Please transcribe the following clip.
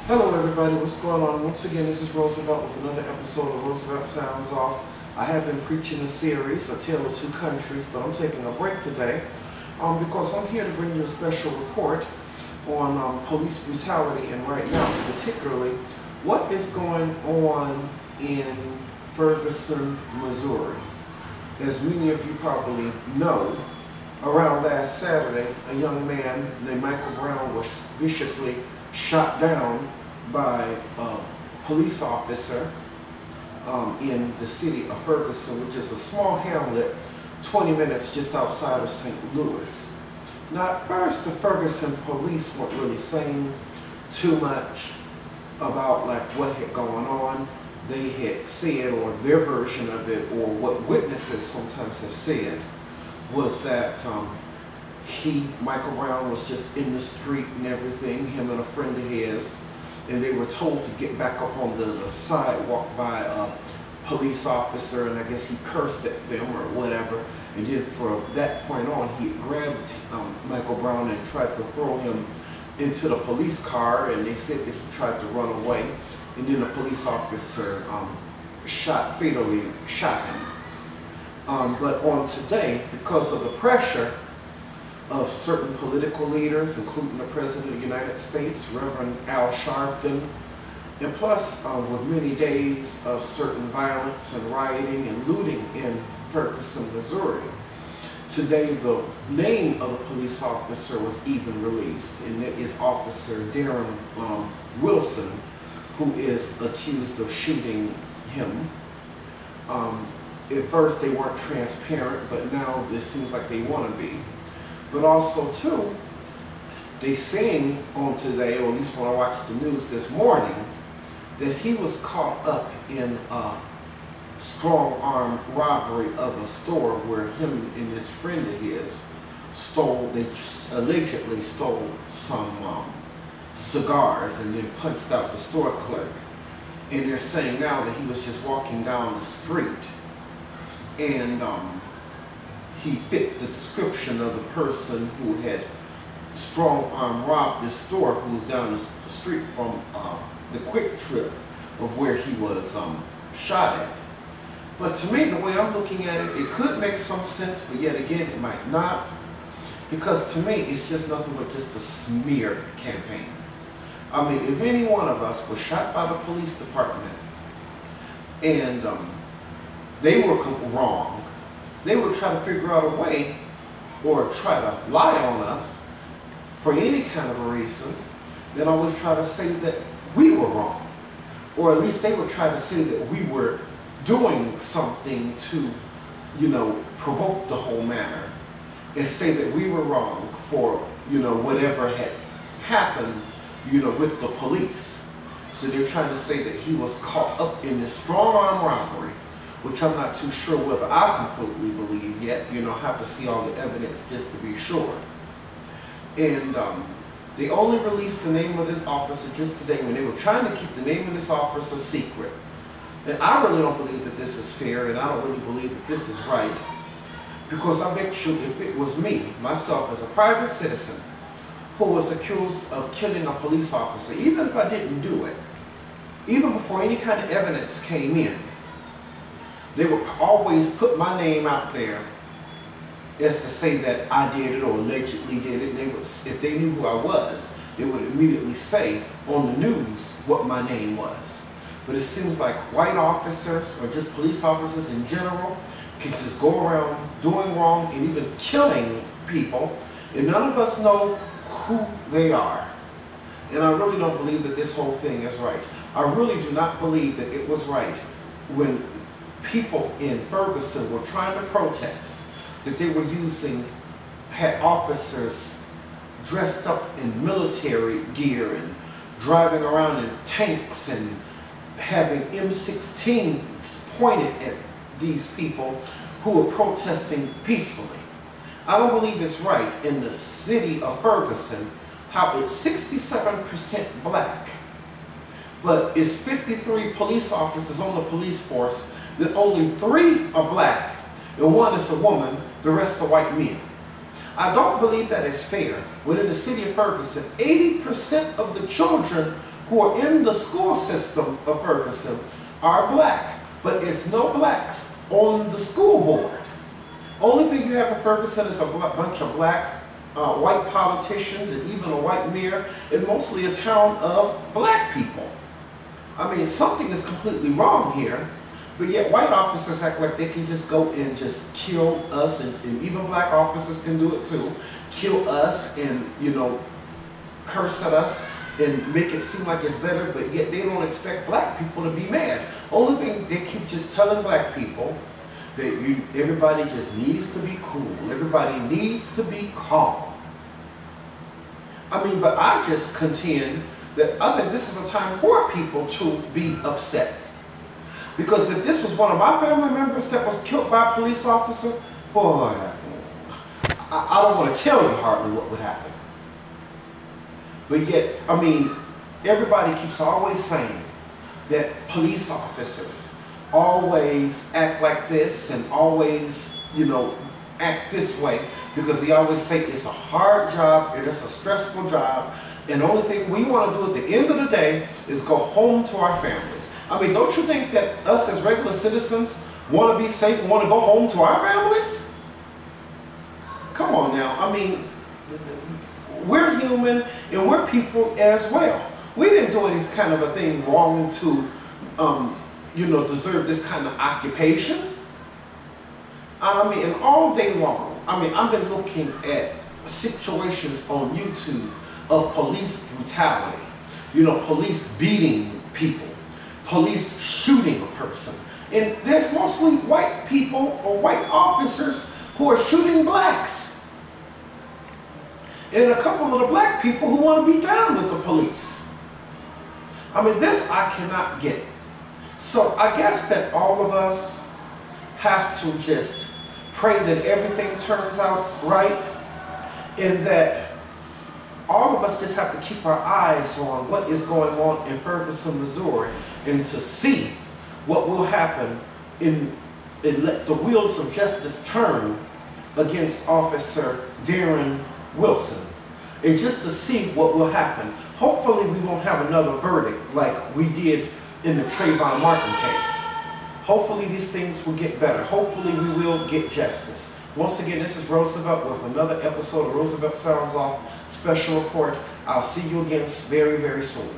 Hello everybody, what's going on? Once again, this is Roosevelt with another episode of Roosevelt Sounds Off. I have been preaching a series, A Tale of Two Countries, but I'm taking a break today because I'm here to bring you a special report on police brutality, and right now, particularly, what is going on in Fergueson, Missouri. As many of you probably know, around last Saturday, a young man named Michael Brown was viciously shot down by a police officer in the city of Ferguson, which is a small hamlet 20 minutes just outside of St. Louis. Now, at first, the Ferguson police weren't really saying too much about what had gone on. They had said, or their version of it, or what witnesses sometimes have said, was that Michael Brown was just in the street and everything, him and a friend of his, and they were told to get back up on the sidewalk by a police officer, and I guess he cursed at them or whatever, and then from that point on he grabbed Michael Brown and tried to throw him into the police car, and they said that he tried to run away, and then the police officer fatally shot him. But on today, because of the pressure of certain political leaders, including the President of the United States, Reverend Al Sharpton, and plus with many days of certain violence and rioting and looting in Ferguson, Missouri, today the name of the police officer was even released, and it is Officer Darren Wilson, who is accused of shooting him. At first they weren't transparent, but now it seems like they want to be. But also too, they saying on today, or at least when I watched the news this morning, that he was caught up in a strong arm robbery of a store where him and his friend of his they allegedly stole some cigars and then punched out the store clerk. And they're saying now that he was just walking down the street, and he fit the description of the person who had strong arm robbed this store, who was down the street from the quick trip of where he was shot at. But to me, the way I'm looking at it, it could make some sense, but yet again, it might not. Because to me, it's just nothing but just a smear campaign. I mean, if any one of us was shot by the police department and they were wrong, they would try to figure out a way or try to lie on us for any kind of a reason, then always try to say that we were wrong. Or at least they would try to say that we were doing something to, provoke the whole matter, and say that we were wrong for, whatever had happened, with the police. So they're trying to say that he was caught up in this strong arm robbery, which I'm not too sure whether I completely believe yet. I have to see all the evidence just to be sure. And they only released the name of this officer just today when they were trying to keep the name of this officer secret. And I really don't believe that this is fair, and I don't really believe that this is right. Because I bet you if it was me, myself, as a private citizen, who was accused of killing a police officer, even if I didn't do it, even before any kind of evidence came in, they would always put my name out there as to say that I did it or allegedly did it. And they would, if they knew who I was, they would immediately say on the news what my name was. But it seems like white officers, or just police officers in general, can just go around doing wrong and even killing people, and none of us know who they are. And I really don't believe that this whole thing is right. I really do not believe that it was right when people in Ferguson were trying to protest, that they were had officers dressed up in military gear and driving around in tanks and having M16s pointed at these people who were protesting peacefully. I don't believe it's right in the city of Ferguson how it's 67% black, but it's 53 police officers on the police force, that only 3 are black and 1 is a woman, the rest are white men. I don't believe that is fair when in the city of Ferguson, 80% of the children who are in the school system of Ferguson are black, but it's no blacks on the school board. Only thing you have in Ferguson is a bunch of black white politicians and even a white mayor, and mostly a town of black people. I mean, something is completely wrong here, but yet white officers act like they can just go and just kill us, and even black officers can do it too, kill us and, you know, curse at us and make it seem like it's better, but yet they don't expect black people to be mad. Only thing, they keep just telling black people that everybody just needs to be cool. Everybody needs to be calm. I mean, but I just contend that I think this is a time for people to be upset. Because if this was one of my family members that was killed by a police officer, boy, I don't want to tell you hardly what would happen. But yet, I mean, everybody keeps always saying that police officers always act like this and always, you know, act this way, because they always say it's a hard job and it's a stressful job, and the only thing we want to do at the end of the day is go home to our families. I mean, don't you think that us as regular citizens want to be safe and want to go home to our families? Come on now. I mean, we're human and we're people as well. We didn't do any kind of a thing wrong to, you know, deserve this kind of occupation. I mean, and all day long, I mean, I've been looking at situations on YouTube of police brutality. You know, police beating people, police shooting a person. And there's mostly white people or white officers who are shooting blacks. And a couple of the black people who want to be down with the police. I mean, this I cannot get. So I guess that all of us have to just pray that everything turns out right, and that all of us just have to keep our eyes on what is going on in Ferguson, Missouri, and to see what will happen and let the wheels of justice turn against Officer Darren Wilson, and just to see what will happen. Hopefully we won't have another verdict like we did in the Trayvon Martin case. Hopefully these things will get better. Hopefully we will get justice. Once again, this is Roosevelt with another episode of Roosevelt Sounds Off Special Report. I'll see you again very, very soon.